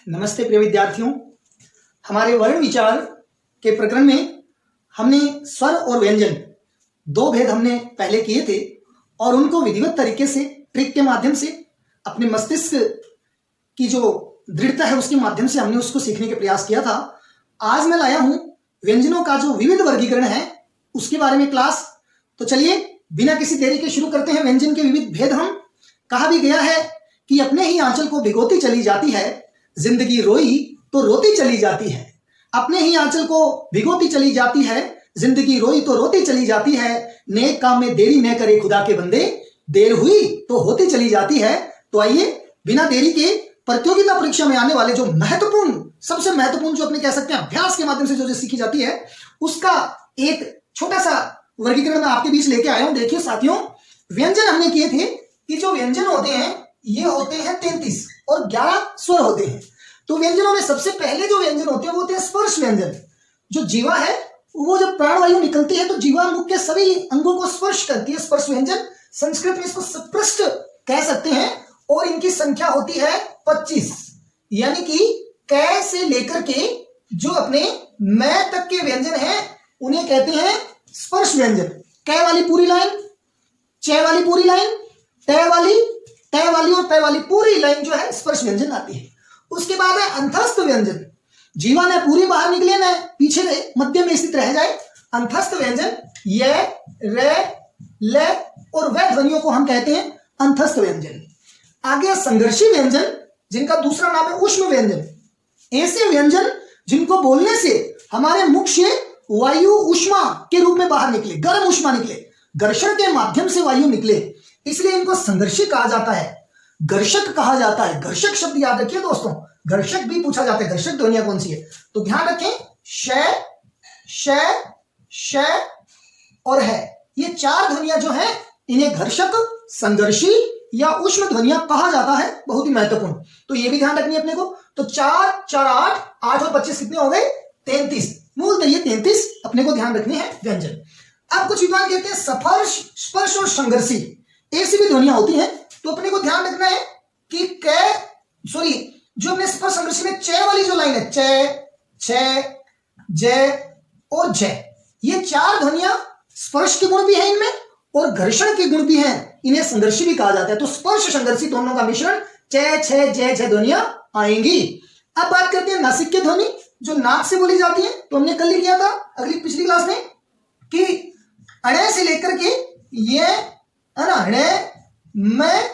नमस्ते प्रिय विद्यार्थियों। हमारे वर्ण विचार के प्रकरण में हमने स्वर और व्यंजन दो भेद हमने पहले किए थे और उनको विधिवत तरीके से ट्रिक के माध्यम से अपने मस्तिष्क की जो दृढ़ता है उसके माध्यम से हमने उसको सीखने के प्रयास किया था। आज मैं लाया हूं व्यंजनों का जो विविध वर्गीकरण है उसके बारे में क्लास। तो चलिए बिना किसी देरी के शुरू करते हैं। व्यंजन के विविध भेद हम कहा भी गया है कि अपने ही आंचल को भिगोती चली जाती है, जिंदगी रोई तो रोती चली जाती है। अपने ही आंचल को भिगोती चली जाती है, जिंदगी रोई तो रोती चली जाती है। नेक काम में देरी न करे खुदा के बंदे, देर हुई तो होती चली जाती है। तो आइए बिना देरी के प्रतियोगिता परीक्षा में आने वाले जो महत्वपूर्ण, सबसे महत्वपूर्ण जो अपने कह सकते हैं अभ्यास के माध्यम से जो सीखी जाती है उसका एक छोटा सा वर्गीकरण मैं आपके बीच लेके आया हूं। देखिए साथियों, व्यंजन हमने किए थे कि जो व्यंजन होते हैं ये होते हैं 33 और 11 स्वर होते हैं। तो व्यंजनों में सबसे पहले जो व्यंजन होते हैं वो होते हैं स्पर्श व्यंजन। जो जीवा है वो जब प्राणवायु निकलती है तो जीवा मुख के सभी अंगों को स्पर्श करती है। स्पर्श व्यंजन, संस्कृत में इसको स्पृष्ट कह सकते हैं और इनकी संख्या होती है 25। यानी कि कै से लेकर के जो अपने मैं तक के व्यंजन हैं उन्हें कहते हैं स्पर्श व्यंजन। कै वाली पूरी लाइन, चे वाली पूरी लाइन, तय वाली और तय वाली पूरी लाइन जो है स्पर्श व्यंजन आती है। उसके बाद है अंतस्थ व्यंजन। जीवा ने पूरी बाहर निकले न पीछे मध्य में स्थित रह जाए। अंतस्थ व्यंजन ये, रे, ले और वे ध्वनियों को हम कहते हैं अंतस्थ व्यंजन। आगे संघर्षी व्यंजन जिनका दूसरा नाम है उष्म व्यंजन। ऐसे व्यंजन जिनको बोलने से हमारे मुख से वायु उष्मा के रूप में बाहर निकले, गर्म उष्मा निकले, घर्षण के माध्यम से वायु निकले, इसलिए इनको संघर्षी कहा जाता है, घर्षक कहा जाता है। घर्षक शब्द याद रखिए दोस्तों, घर्षक भी पूछा जाता है। घर्षक ध्वनियां कौन सी है तो ध्यान रखें, श, श, श और है। ये चार ध्वनियां जो है इन्हें घर्षक, संघर्षी या उष्म ध्वनियां कहा जाता है। बहुत ही महत्वपूर्ण, तो ये भी ध्यान रखनी है अपने को। तो 4, 4, 8 और 25 कितने हो गए? 33। मूलतः ये 33 अपने को ध्यान रखने हैं व्यंजन। अब कुछ विद्वान कहते हैं स्पर्श, स्पर्श और संघर्षी ऐसी भी ध्वनियां होती हैं। तो अपने को ध्यान रखना है कि जो अपने स्पर्श संघर्षी में चे वाली जो लाइन है, चे, छे, जय और जय, ये चार ध्वनियां स्पर्श के गुण भी है इनमें और घर्षण के गुण भी हैं, इन्हें संघर्षी भी कहा जाता है। तो स्पर्श संघर्षी दोनों का मिश्रण चे, छे, जय, जय ध्वनियां आएंगी। अब बात करते हैं नासिक की ध्वनि जो नाक से बोली जाती है। तो हमने कल ही किया था पिछली क्लास में कि अणे से लेकर के ये अणे, मैं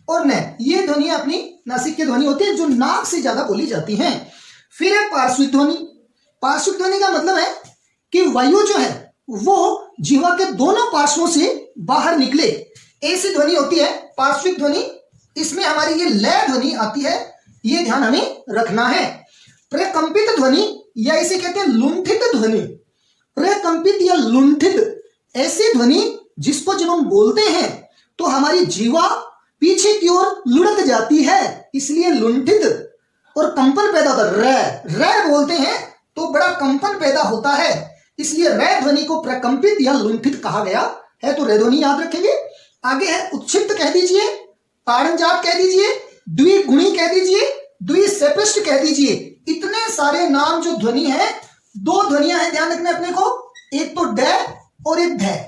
और न, ये ध्वनि अपनी नासिक की ध्वनि होती है जो नाक से ज्यादा बोली जाती हैं। फिर है पार्श्विक ध्वनि। पार्श्विक ध्वनि का मतलब है कि वायु जो है वो जीवा के दोनों पार्श्वों से बाहर निकले, ऐसी ध्वनि होती है पार्श्विक ध्वनि। इसमें हमारी ये लय ध्वनि आती है, ये ध्यान हमें रखना है। प्रकंपित ध्वनि या इसे कहते हैं लुंठित ध्वनि। प्रकंपित या लुंठित ऐसी ध्वनि जिसको जब हम बोलते हैं तो हमारी जीवा पीछे की ओर लुढ़क जाती है, इसलिए लुंठित और कंपन पैदा होता है। रे बोलते हैं तो बड़ा कंपन पैदा होता है, इसलिए रे ध्वनि को प्रकंपित या लुंठित कहा गया है। तो रे ध्वनि याद रखेंगे। आगे है उच्छिष्ट कह दीजिए, ताड़नजात कह दीजिए, द्विगुणी कह दीजिए, द्विसेपृष्ट कह दीजिए। इतने सारे नाम जो ध्वनि है, दो ध्वनियां हैं ध्यान रखना अपने को, एक तो डे और एक धै।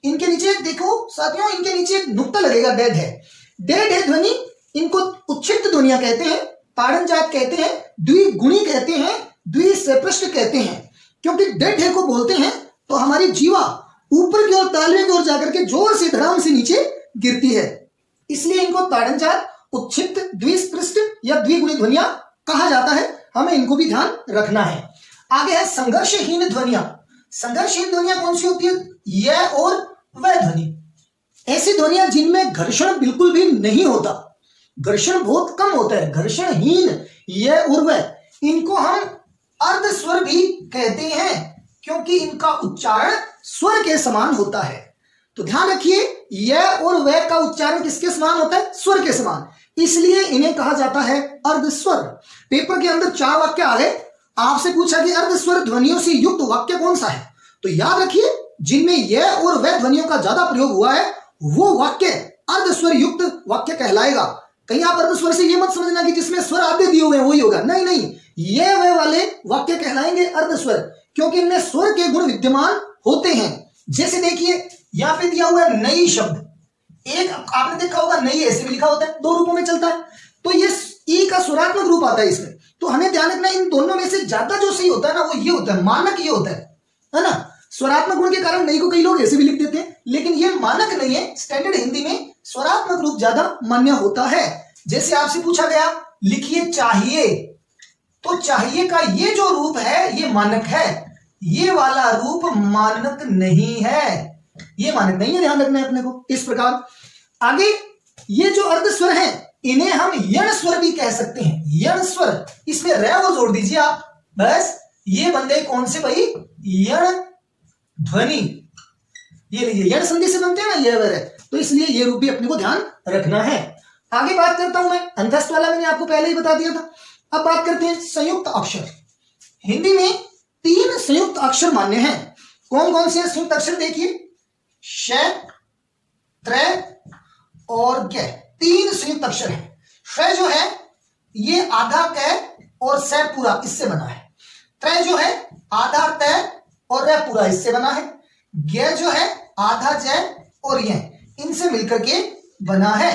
इनके नीचे देखो साथियों, इनके नीचे एक नुक्ता लगेगा, डे धै। डे ढे ध्वनि इनको उच्छिष्ट ध्वनियां कहते हैं, ताड़नजात कहते हैं, द्विगुणी कहते हैं, द्विसेपृष्ट कहते हैं। क्योंकि डे ढे को बोलते हैं तो हमारी जीवा ऊपर की ओर, तालवे की ओर जाकर के जोर से धड़ाम से नीचे गिरती है, इसलिए इनको ताड़नजात, उच्छिष्ट, द्विस्पृष्ट या द्विगुणी ध्वनियां कहा जाता है। हमें इनको भी ध्यान रखना है। आगे है संघर्षहीन ध्वनियां। संघर्षहीन ध्वनियां कौन सी होती है? यह और वह ध्वनि। ऐसी ध्वनियां जिनमें घर्षण बिल्कुल भी नहीं होता, घर्षण बहुत कम होता है, घर्षणहीन यह और वह, इनको हम अर्ध स्वर भी कहते हैं क्योंकि इनका उच्चारण स्वर के समान होता है। तो ध्यान रखिए, यह और वह का उच्चारण किसके समान होता है? स्वर के समान, इसलिए इन्हें कहा जाता है अर्ध स्वर। पेपर के अंदर 4 वाक्य आ गए, आपसे पूछा कि अर्ध स्वर ध्वनियों से युक्त वाक्य कौन सा है, तो याद रखिए जिनमें यह और वह ध्वनियों का ज्यादा प्रयोग हुआ है वो वाक्य अर्ध स्वर युक्त वाक्य कहलाएगा। कहीं आप अर्ध स्वर से ये मत समझना कि जिसमें स्वर आधे दिए हुए हैं वही होगा, नहीं नहीं, ये वे वाले वाक्य कहलाएंगे अर्ध स्वर, क्योंकि इनमें स्वर के गुण विद्यमान होते हैं। जैसे देखिए यहां पे दिया हुआ है नई शब्द, एक आपने देखा होगा नई ऐसे भी लिखा होता है, दो रूपों में चलता है, तो ये ई का स्वरात्मक रूप आता है इसमें। तो हमें ध्यान रखना इन दोनों में से ज्यादा जो सही होता है ना वो ये होता है, मानक ये होता है ना। स्वरात्मक गुण के कारण नई को कई लोग ऐसे भी लिख देते हैं, लेकिन ये मानक नहीं है। स्टैंडर्ड हिंदी में स्वरात्मक रूप ज्यादा मान्य होता है। जैसे आपसे पूछा गया लिखिए चाहिए, तो चाहिए का ये जो रूप है ये मानक है, ये वाला रूप मानक नहीं है, ये मानक नहीं है, ध्यान रखना है अपने को। इस प्रकार आगे ये जो अर्ध स्वर है इन्हें हम यण स्वर भी कह सकते हैं। यण स्वर, इसमें रे वो जोड़ दीजिए आप, बस ये बन गए कौन से भाई, यण ध्वनि। ये लीजिए यण संधि से बनते हैं ना ये वर है, तो इसलिए ये रूप भी अपने को ध्यान रखना है। आगे बात करता हूं मैं, अंतस्थ वाला मैंने आपको पहले ही बता दिया था। अब बात करते हैं संयुक्त अक्षर। हिंदी में 3 संयुक्त अक्षर मान्य हैं। कौन कौन से संयुक्त अक्षर देखिए, श, त्र और ग, 3 संयुक्त अक्षर है। श जो है ये आधा क और स पूरा इससे बना है। त्र जो है आधा त और र पूरा इससे बना है। ग जो है आधा ज और य इनसे मिलकर के बना है।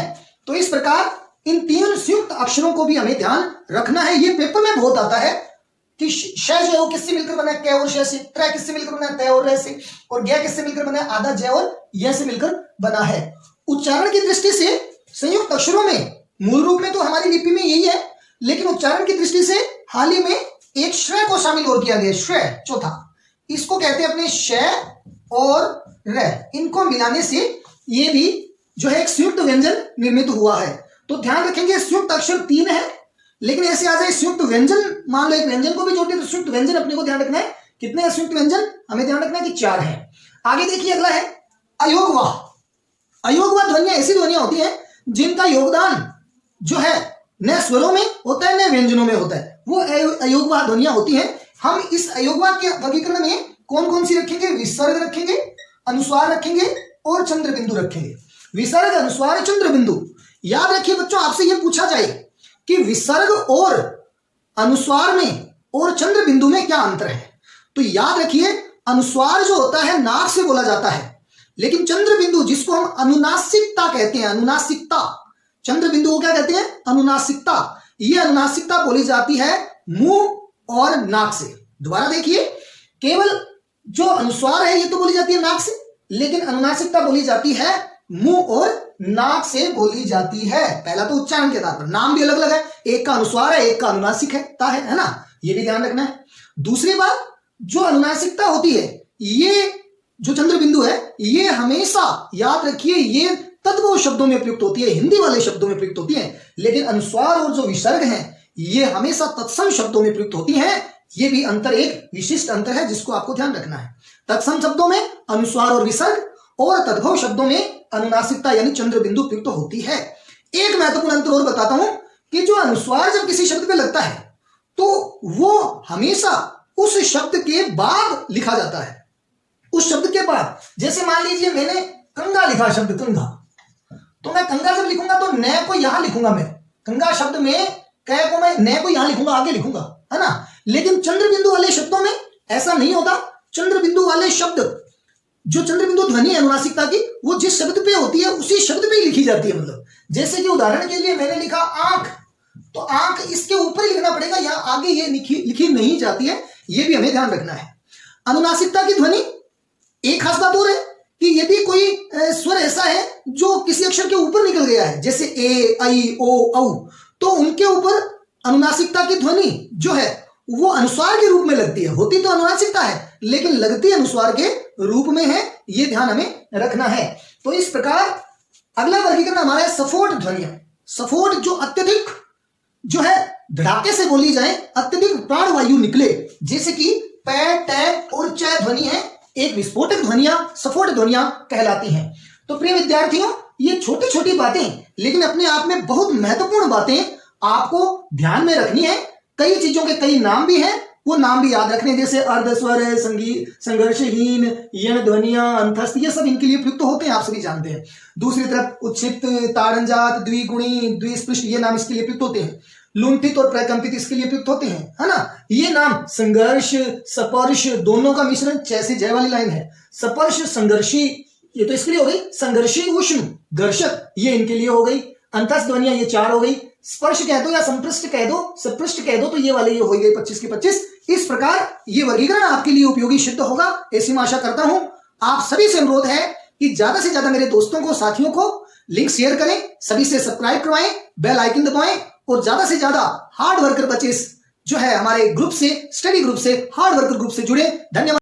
तो इस प्रकार इन 3 संयुक्त अक्षरों को भी हमें ध्यान रखना है। ये पेपर में बहुत आता है कि श जो है वो किससे मिलकर बना है, क और श से, त्र किससे मिलकर बना है, त और र से, और ग किससे मिलकर बना है, आधा ज और य से मिलकर बना है। उच्चारण की दृष्टि से संयुक्त अक्षरों में मूल रूप में तो हमारी लिपि में यही है, लेकिन उच्चारण की दृष्टि से हाल ही में एक श्र को शामिल और किया गया, श्र चौथा, इसको कहते हैं अपने श और र, इनको मिलाने से ये भी जो है एक संयुक्त व्यंजन निर्मित हुआ है। तो ध्यान रखेंगे संयुक्त अक्षर 3 है, लेकिन ऐसे आ जाए संयुक्त व्यंजन, मान लो एक व्यंजन को भी जोड़ दिया तो संयुक्त व्यंजन अपने को ध्यान रखना है। कितने हैं संयुक्त व्यंजन, हमें ध्यान रखना है कि 4 है। आगे देखिए अगला है अयोगवाह। अयोगवाह ध्वनियां ऐसी ध्वनियां होती हैं जिनका योगदान जो है न स्वरों में होता है न व्यंजनों में होता है, वो अयोगवाह ध्वनियां होती हैं। हम इस अयोगवाह के वर्गीकरण में कौन कौन सी रखेंगे, विसर्ग रखेंगे, अनुस्वार रखेंगे और चंद्र बिंदु रखेंगे। विसर्ग, अनुस्वार, चंद्र बिंदु। याद रखिए बच्चों, आपसे यह पूछा जाए कि विसर्ग और अनुस्वार में और चंद्र बिंदु में क्या अंतर है, तो याद रखिए अनुस्वार जो होता है नाक से बोला जाता है, लेकिन चंद्र बिंदु जिसको हम अनुनासिकता कहते हैं, अनुनासिकता, चंद्र बिंदु को क्या कहते हैं, अनुनासिकता। यह अनुनासिकता बोली जाती है मुंह और नाक से। दोबारा देखिए, केवल जो अनुस्वार है ये तो बोली जाती है नाक से, लेकिन अनुनासिकता बोली जाती है मुंह और नाक से बोली जाती है। पहला तो उच्चारण के आधार पर, नाम भी अलग अलग है, एक का अनुस्वार है एक का अनुनासिक है ना, ये भी ध्यान रखना है। दूसरी बात, जो अनुनासिकता होती है, ये जो चंद्र बिंदु है ये हमेशा याद रखिए ये तद्भव शब्दों में प्रयुक्त होती है, हिंदी वाले शब्दों में प्रयुक्त होती है, लेकिन अनुस्वार और जो विसर्ग हैं ये हमेशा तत्सम शब्दों में प्रयुक्त होती हैं। ये भी अंतर एक विशिष्ट अंतर है जिसको आपको ध्यान रखना है। तत्सम शब्दों में अनुस्वार और विसर्ग और तद्भव शब्दों में अनुनासिकता यानी चंद्र बिंदु प्रयुक्त होती है। एक महत्वपूर्ण अंतर और बताता हूं कि जो अनुस्वार जब किसी शब्द पे लगता है तो वो हमेशा उस शब्द के बाद लिखा जाता है, उस शब्द के बाद। जैसे मान लीजिए मैंने कंगा लिखा, शब्द कंगा, तो मैं कंगा जब लिखूंगा तो न को यहां लिखूंगा, मैं कंगा शब्द में क को मैं न को यहां लिखूंगा, आगे लिखूंगा, है ना। लेकिन चंद्र बिंदु वाले शब्दों में ऐसा नहीं होता। चंद्र बिंदु वाले शब्द, जो चंद्र बिंदु ध्वनि है अनुनासिकता की, वो जिस शब्द पे होती है उसी शब्द पे ही लिखी जाती है। मतलब जैसे कि उदाहरण के लिए मैंने लिखा आंख, तो आंख इसके ऊपर ही लिखना पड़ेगा, या आगे ये लिखी नहीं जाती है, ये भी हमें ध्यान रखना है। अनुनासिकता की ध्वनि, एक खास बात और है कि यदि कोई स्वर ऐसा है जो किसी अक्षर के ऊपर निकल गया है, जैसे ए, आई, ओ, औ, तो उनके ऊपर अनुनासिकता की ध्वनि जो है वो अनुस्वार के रूप में लगती है। होती तो अनुनासिकता है लेकिन लगती अनुस्वार के रूप में है, ये ध्यान हमें रखना है। तो इस प्रकार अगला वर्गीकरण हमारा है सफोट ध्वनियां। सफोट जो अत्यधिक जो है धड़ाके से बोली जाए, अत्यधिक प्राणवायु निकले, जैसे कि प, ट और च ध्वनि है, एक विस्फोटक ध्वनियां सफोट ध्वनियां कहलाती हैं। तो प्रिय विद्यार्थियों, ये छोटी छोटी बातें लेकिन अपने आप में बहुत महत्वपूर्ण बातें आपको ध्यान में रखनी है। कई चीजों के कई नाम भी हैं वो नाम भी याद रखने, जैसे अर्ध स्वर, संघर्षहीन, यण ध्वनिया, अंतस्थ, ये सब इनके लिए प्रयुक्त होते हैं, आप सभी जानते हैं। दूसरी तरफ उच्छित, ताड़नजात, द्विगुणी, द्विस्पृष्ट, ये नाम इसके लिए प्रयुक्त होते हैं। लुंठित और प्रकंपित इसके लिए प्रयुक्त होते हैं, है ना। ये नाम संघर्ष, स्पर्श, दोनों का मिश्रण, जैसे जय वाली लाइन है। स्पर्श, संघर्षी, ये तो इसके लिए हो गई। संघर्षी, उष्ण, घर्षक, ये इनके लिए हो गई। अंतस्थ ध्वनिया, ये 4 हो गई। स्पर्श कह दो या संपृष्ट कह दो, सपृष्ट कह दो, तो ये वाले ये हो गए 25 के 25। इस प्रकार ये वर्गीकरण आपके लिए उपयोगी सिद्ध होगा, ऐसी मैं आशा करता हूं। आप सभी से अनुरोध है कि ज्यादा से ज्यादा मेरे दोस्तों को, साथियों को लिंक शेयर करें, सभी से सब्सक्राइब करवाएं, बेल आइकन दबाएं और ज्यादा से ज्यादा हार्ड वर्कर बच्चे जो है हमारे ग्रुप से, स्टडी ग्रुप से, हार्ड वर्कर ग्रुप से जुड़े। धन्यवाद।